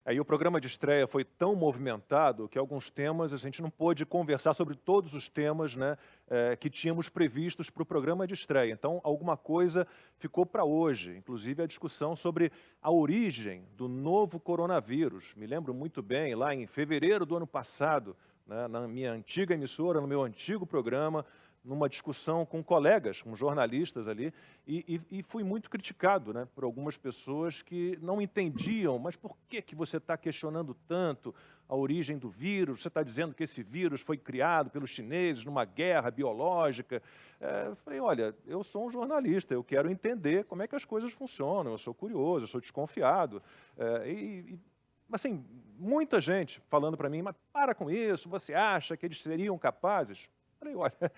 Aí o programa de estreia foi tão movimentado que alguns temas a gente não pôde conversar sobre todos os temas, né, que tínhamos previstos para o programa de estreia. Então, alguma coisa ficou para hoje, inclusive a discussão sobre a origem do novo coronavírus. Me lembro muito bem, lá em fevereiro do ano passado, né, na minha antiga emissora, no meu antigo programa, numa discussão com colegas, com jornalistas ali, e fui muito criticado, né, por algumas pessoas que não entendiam, mas por que você está questionando tanto a origem do vírus? Você está dizendo que esse vírus foi criado pelos chineses numa guerra biológica? Eu falei, olha, eu sou um jornalista, eu quero entender como é que as coisas funcionam, eu sou curioso, eu sou desconfiado. Assim, muita gente falando para mim, mas para com isso, você acha que eles seriam capazes? Falei, olha,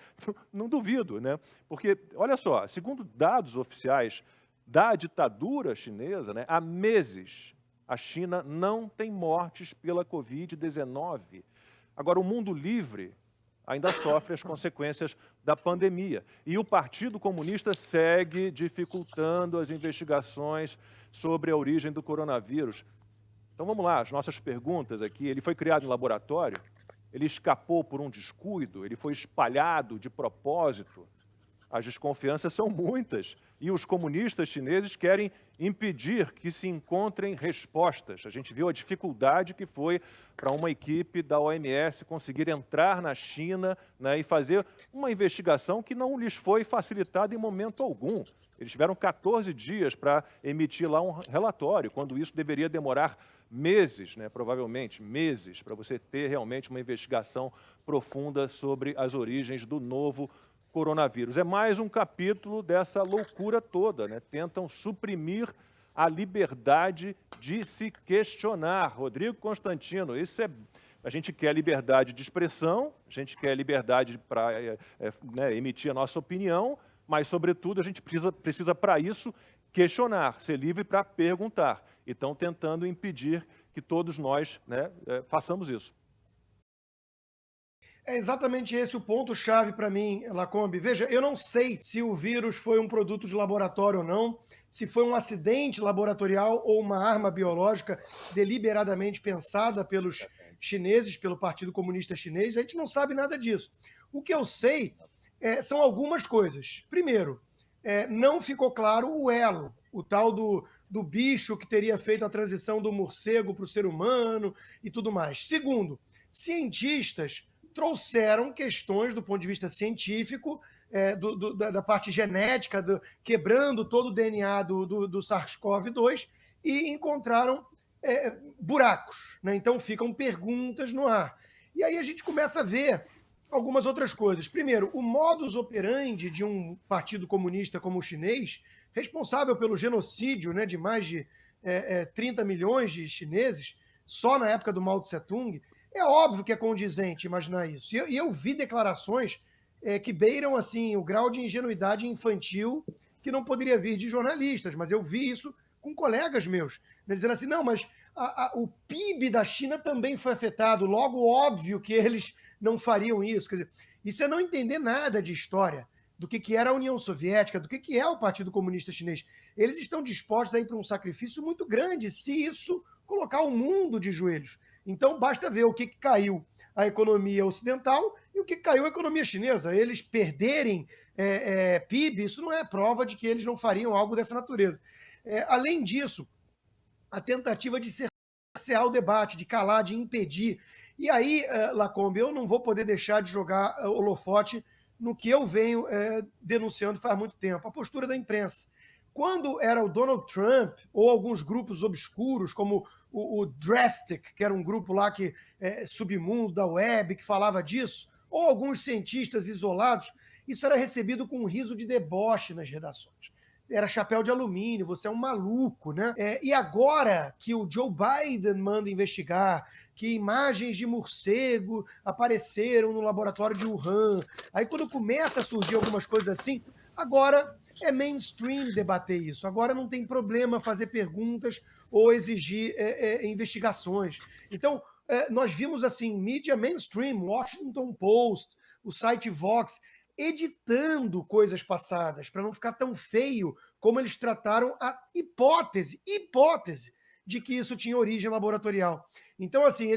não duvido, né? Porque, olha só, segundo dados oficiais da ditadura chinesa, né, há meses a China não tem mortes pela Covid-19. Agora, o mundo livre ainda sofre as consequências da pandemia. E o Partido Comunista segue dificultando as investigações sobre a origem do coronavírus. Então vamos lá, as nossas perguntas aqui. Ele foi criado em laboratório? Ele escapou por um descuido? Ele foi espalhado de propósito? As desconfianças são muitas e os comunistas chineses querem impedir que se encontrem respostas. A gente viu a dificuldade que foi para uma equipe da OMS conseguir entrar na China, né, e fazer uma investigação que não lhes foi facilitada em momento algum. Eles tiveram 14 dias para emitir lá um relatório, quando isso deveria demorar meses, né, provavelmente meses, para você ter realmente uma investigação profunda sobre as origens do novo coronavírus. É mais um capítulo dessa loucura toda, né? Tentam suprimir a liberdade de se questionar. Rodrigo Constantino, a gente quer liberdade de expressão, a gente quer liberdade para né, emitir a nossa opinião, mas, sobretudo, a gente precisa para isso questionar, ser livre para perguntar. E estão tentando impedir que todos nós, né, façamos isso. É exatamente esse o ponto-chave para mim, Lacombe. Veja, eu não sei se o vírus foi um produto de laboratório ou não, se foi um acidente laboratorial ou uma arma biológica deliberadamente pensada pelos chineses, pelo Partido Comunista Chinês. A gente não sabe nada disso. O que eu sei são algumas coisas. Primeiro, não ficou claro o elo, o tal do bicho que teria feito a transição do morcego para o ser humano e tudo mais. Segundo, cientistas trouxeram questões do ponto de vista científico, da parte genética, quebrando todo o DNA do SARS-CoV-2 e encontraram buracos. Né? Então ficam perguntas no ar. E aí a gente começa a ver algumas outras coisas. Primeiro, o modus operandi de um partido comunista como o chinês, responsável pelo genocídio, né, de mais de 30 milhões de chineses, só na época do Mao Tse-tung, é óbvio que é condizente imaginar isso. E eu vi declarações que beiram assim o grau de ingenuidade infantil que não poderia vir de jornalistas, mas eu vi isso com colegas meus, né, dizendo assim, não, mas o PIB da China também foi afetado, logo óbvio que eles não fariam isso. Quer dizer, isso é não entender nada de história, do que era a União Soviética, do que é o Partido Comunista Chinês. Eles estão dispostos a ir para um sacrifício muito grande se isso colocar o mundo de joelhos. Então, basta ver o que caiu a economia ocidental e o que caiu a economia chinesa. Eles perderem PIB, isso não é prova de que eles não fariam algo dessa natureza. Além disso, a tentativa de cercear o debate, de calar, de impedir. E aí, Lacombe, eu não vou poder deixar de jogar holofote no que eu venho denunciando faz muito tempo, a postura da imprensa. Quando era o Donald Trump ou alguns grupos obscuros, como o Drastic, que era um grupo lá que submundo da web, que falava disso, ou alguns cientistas isolados, isso era recebido com um riso de deboche nas redações. Era chapéu de alumínio, você é um maluco, né? E agora que o Joe Biden manda investigar, que imagens de morcego apareceram no laboratório de Wuhan, aí quando começa a surgir algumas coisas assim, agora é mainstream debater isso. Agora não tem problema fazer perguntas ou exigir investigações. Então, nós vimos assim, mídia mainstream, Washington Post, o site Vox, editando coisas passadas, para não ficar tão feio como eles trataram a hipótese de que isso tinha origem laboratorial. Então, assim,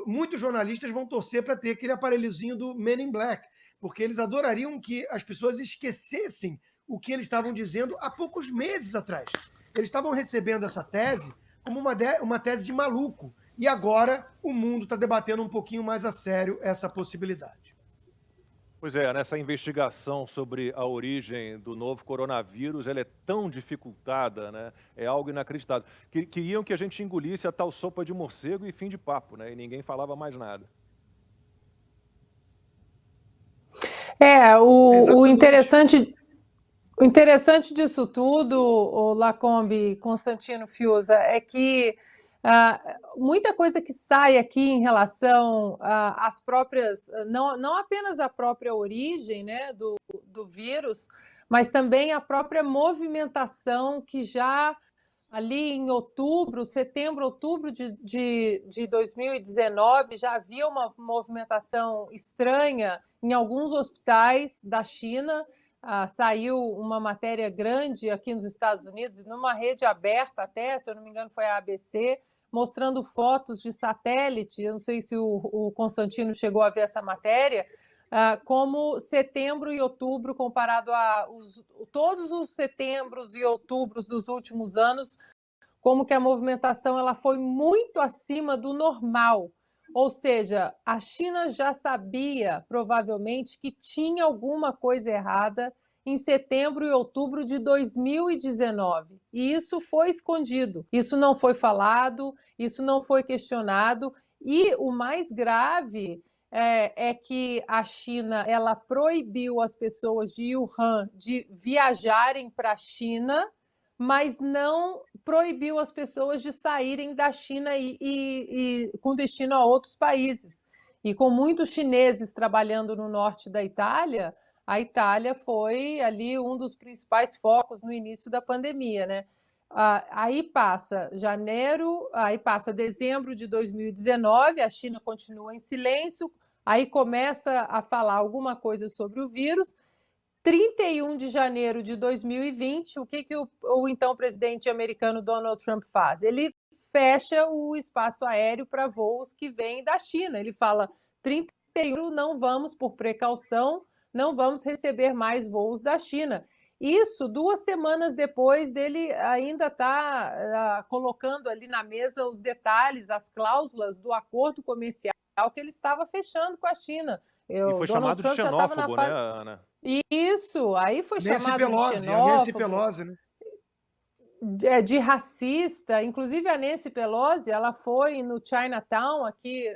muitos jornalistas vão torcer para ter aquele aparelhozinho do Men in Black, porque eles adorariam que as pessoas esquecessem o que eles estavam dizendo há poucos meses atrás. Eles estavam recebendo essa tese como uma tese de maluco, e agora o mundo está debatendo um pouquinho mais a sério essa possibilidade. Pois é, nessa investigação sobre a origem do novo coronavírus, ela é tão dificultada, né? É algo inacreditável. Queriam que a gente engolisse a tal sopa de morcego e fim de papo, né? E ninguém falava mais nada. O Exatamente. interessante disso tudo, o Lacombe, Constantino Fiuza, é que muita coisa que sai aqui em relação às próprias, não apenas a própria origem, né, do vírus, mas também a própria movimentação que já ali em setembro, outubro de 2019, já havia uma movimentação estranha em alguns hospitais da China. Saiu uma matéria grande aqui nos Estados Unidos, numa rede aberta até, se eu não me engano foi a ABC, mostrando fotos de satélite. Eu não sei se o Constantino chegou a ver essa matéria, como setembro e outubro, comparado a todos os setembros e outubros dos últimos anos, como que a movimentação ela foi muito acima do normal. Ou seja, a China já sabia, provavelmente, que tinha alguma coisa errada em setembro e outubro de 2019. E isso foi escondido, isso não foi falado, isso não foi questionado. E o mais grave é que a China ela proibiu as pessoas de Wuhan de viajarem para a China, mas não proibiu as pessoas de saírem da China e com destino a outros países. E com muitos chineses trabalhando no norte da Itália, a Itália foi ali um dos principais focos no início da pandemia, né? Aí passa janeiro, aí passa dezembro de 2019, a China continua em silêncio, aí começa a falar alguma coisa sobre o vírus. 31 de janeiro de 2020, o que o então presidente americano Donald Trump faz? Ele fecha o espaço aéreo para voos que vêm da China. Ele fala, 31 não vamos, por precaução, não vamos receber mais voos da China. Isso 2 semanas depois dele ainda estar colocando ali na mesa os detalhes, as cláusulas do acordo comercial que ele estava fechando com a China. E foi Donald chamado de Trump já estava na xenófobo, né, fase... Ana? Isso, aí foi Nancy chamado de Pelosi, a Nancy xenófobo, Pelosi, né? de racista. Inclusive a Nancy Pelosi, ela foi no Chinatown, aqui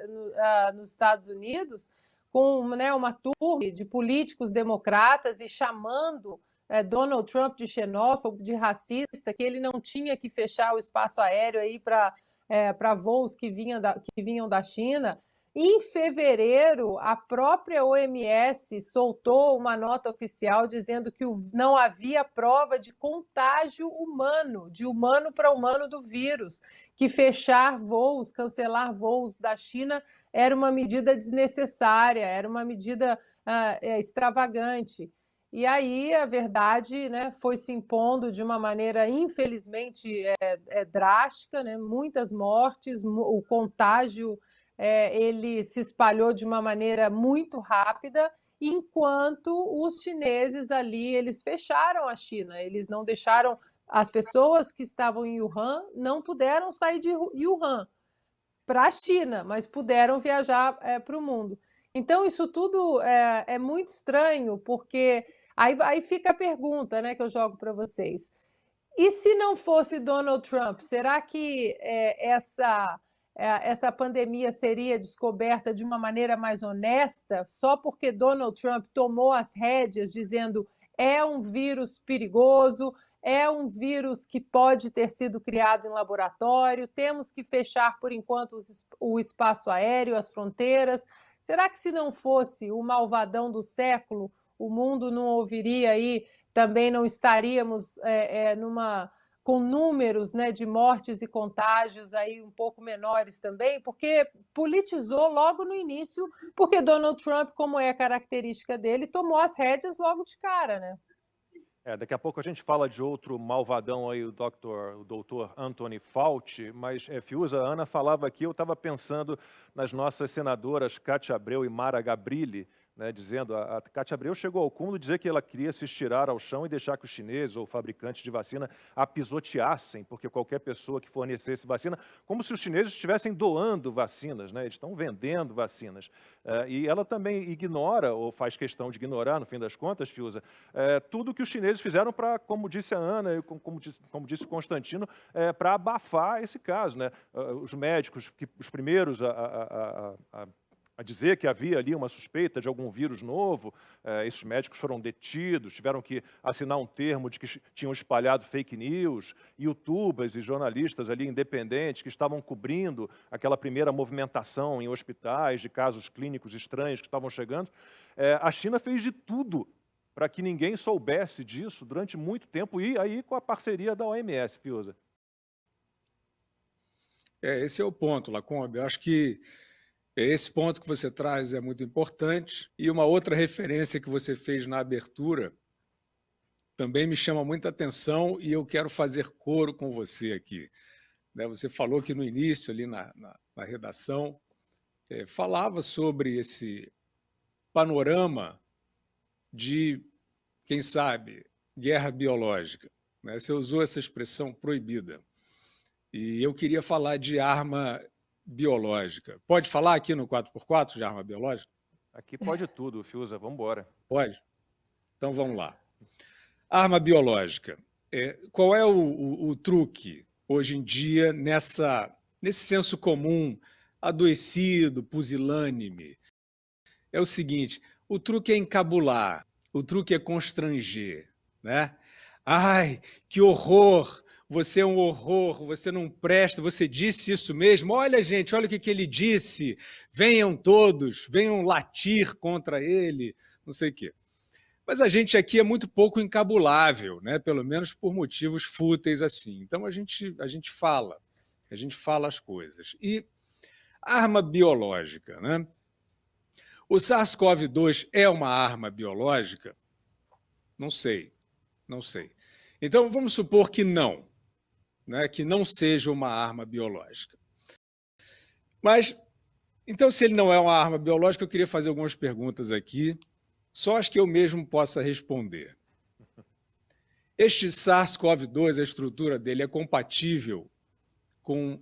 nos Estados Unidos, com, né, uma turma de políticos democratas e chamando Donald Trump de xenófobo, de racista, que ele não tinha que fechar o espaço aéreo aí para voos que vinham da China. Em fevereiro, a própria OMS soltou uma nota oficial dizendo que não havia prova de contágio humano, de humano para humano do vírus, que fechar voos, cancelar voos da China era uma medida desnecessária, era uma medida extravagante. E aí a verdade, né, foi se impondo de uma maneira, infelizmente, drástica, né, muitas mortes, o contágio ele se espalhou de uma maneira muito rápida, enquanto os chineses ali, eles fecharam a China, eles não deixaram, as pessoas que estavam em Wuhan não puderam sair de Wuhan para a China, mas puderam viajar para o mundo. Então, isso tudo é muito estranho, porque aí fica a pergunta, né, que eu jogo para vocês. E se não fosse Donald Trump, será que essa pandemia seria descoberta de uma maneira mais honesta, só porque Donald Trump tomou as rédeas dizendo é um vírus perigoso, é um vírus que pode ter sido criado em laboratório, temos que fechar por enquanto o espaço aéreo, as fronteiras? Será que se não fosse o malvadão do século, o mundo não ouviria aí, também não estaríamos com números, né, de mortes e contágios aí um pouco menores também, porque politizou logo no início, porque Donald Trump, como é a característica dele, tomou as rédeas logo de cara, né? Daqui a pouco a gente fala de outro malvadão aí, o doutor Anthony Fauci, mas, Fiuza, a Ana falava aqui, eu estava pensando nas nossas senadoras Cátia Abreu e Mara Gabrilli, né, dizendo, a Cátia Abreu chegou ao cúmulo de dizer que ela queria se estirar ao chão e deixar que os chineses ou fabricantes de vacina a pisoteassem, porque qualquer pessoa que fornecesse vacina, como se os chineses estivessem doando vacinas, né, eles estão vendendo vacinas. E ela também ignora, ou faz questão de ignorar, no fim das contas, Fiuza, tudo que os chineses fizeram para, como disse a Ana e como disse o Constantino, para abafar esse caso, né? Os médicos, os primeiros a dizer que havia ali uma suspeita de algum vírus novo, esses médicos foram detidos, tiveram que assinar um termo de que tinham espalhado fake news, youtubers e jornalistas ali independentes que estavam cobrindo aquela primeira movimentação em hospitais de casos clínicos estranhos que estavam chegando. A China fez de tudo para que ninguém soubesse disso durante muito tempo, e aí com a parceria da OMS, Fiuza. Esse é o ponto, Lacombe. Eu acho que esse ponto que você traz é muito importante. E uma outra referência que você fez na abertura também me chama muita atenção e eu quero fazer coro com você aqui. Você falou que no início, ali na redação, falava sobre esse panorama de, quem sabe, guerra biológica. Você usou essa expressão proibida. E eu queria falar de arma biológica. Pode falar aqui no 4x4 de arma biológica? Aqui pode tudo, Fiuza, vamos embora. Pode? Então vamos lá. Arma biológica. Qual é o truque hoje em dia nesse senso comum adoecido, pusilânime? É o seguinte, o truque é encabular, o truque é constranger, né? Ai, que horror! Você é um horror, você não presta, você disse isso mesmo. Olha, gente, olha o que ele disse. Venham todos, venham latir contra ele, não sei o quê. Mas a gente aqui é muito pouco encabulável, né? Pelo menos por motivos fúteis assim. Então a gente fala as coisas. E arma biológica, né? O SARS-CoV-2 é uma arma biológica? Não sei. Então vamos supor que não. Que não seja uma arma biológica. Mas, então, se ele não é uma arma biológica, eu queria fazer algumas perguntas aqui, só as que eu mesmo possa responder. Este SARS-CoV-2, a estrutura dele é compatível com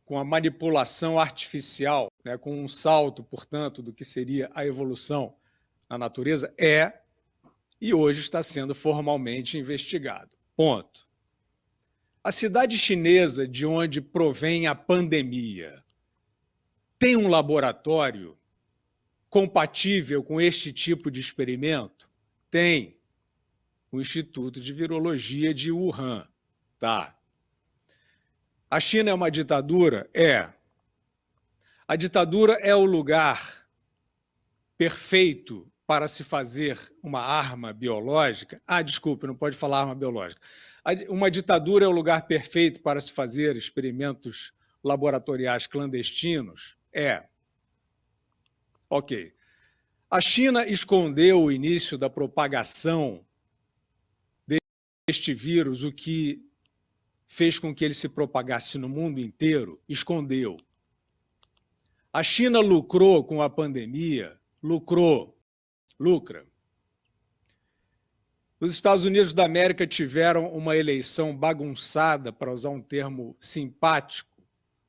a manipulação artificial, né, com um salto, portanto, do que seria a evolução na natureza? E hoje está sendo formalmente investigado. Ponto. A cidade chinesa de onde provém a pandemia tem um laboratório compatível com este tipo de experimento? Tem. O Instituto de Virologia de Wuhan. Tá. A China é uma ditadura? É. A ditadura é o lugar perfeito para se fazer uma arma biológica? Desculpe, não pode falar arma biológica. Uma ditadura é o lugar perfeito para se fazer experimentos laboratoriais clandestinos? É. Ok. A China escondeu o início da propagação deste vírus, o que fez com que ele se propagasse no mundo inteiro? Escondeu. A China lucrou com a pandemia? Lucra. Os Estados Unidos da América tiveram uma eleição bagunçada, para usar um termo simpático,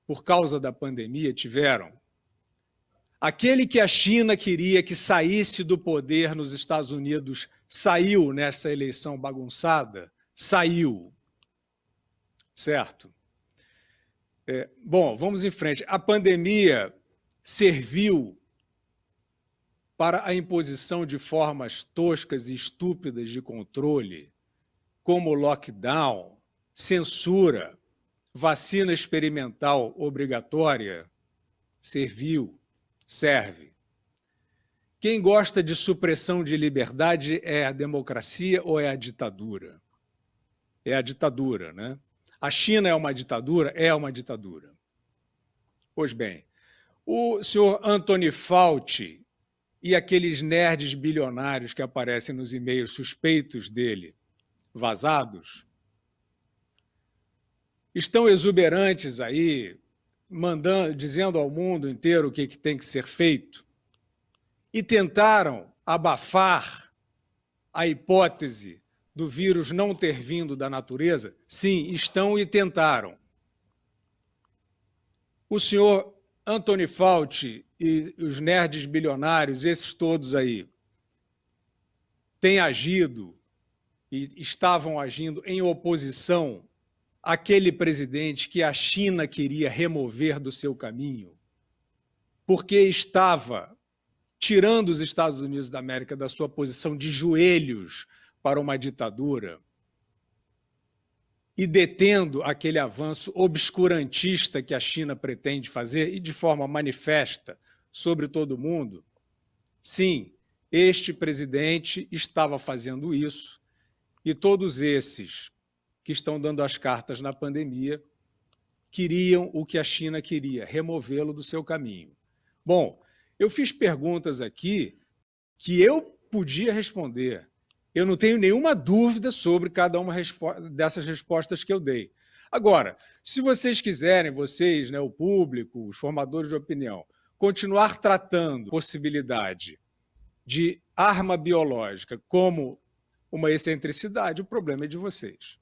por causa da pandemia? Tiveram. Aquele que a China queria que saísse do poder nos Estados Unidos saiu nessa eleição bagunçada? Saiu. Certo? Bom, vamos em frente. A pandemia serviu para a imposição de formas toscas e estúpidas de controle, como lockdown, censura, vacina experimental obrigatória? Serviu, serve. Quem gosta de supressão de liberdade é a democracia ou é a ditadura? É a ditadura, né? A China é uma ditadura? É uma ditadura. Pois bem, o senhor Anthony Fauci e aqueles nerds bilionários que aparecem nos e-mails suspeitos dele, vazados, estão exuberantes aí, dizendo ao mundo inteiro o que tem que ser feito, e tentaram abafar a hipótese do vírus não ter vindo da natureza? Sim, estão e tentaram. O senhor Anthony Fauci e os nerds bilionários, esses todos aí, têm agido e estavam agindo em oposição àquele presidente que a China queria remover do seu caminho, porque estava tirando os Estados Unidos da América da sua posição de joelhos para uma ditadura e detendo aquele avanço obscurantista que a China pretende fazer e de forma manifesta sobre todo o mundo. Sim, este presidente estava fazendo isso e todos esses que estão dando as cartas na pandemia queriam o que a China queria, removê-lo do seu caminho. Bom, eu fiz perguntas aqui que eu podia responder. Eu não tenho nenhuma dúvida sobre cada uma dessas respostas que eu dei. Agora, se vocês quiserem, vocês, né, o público, os formadores de opinião, continuar tratando a possibilidade de arma biológica como uma excentricidade, o problema é de vocês.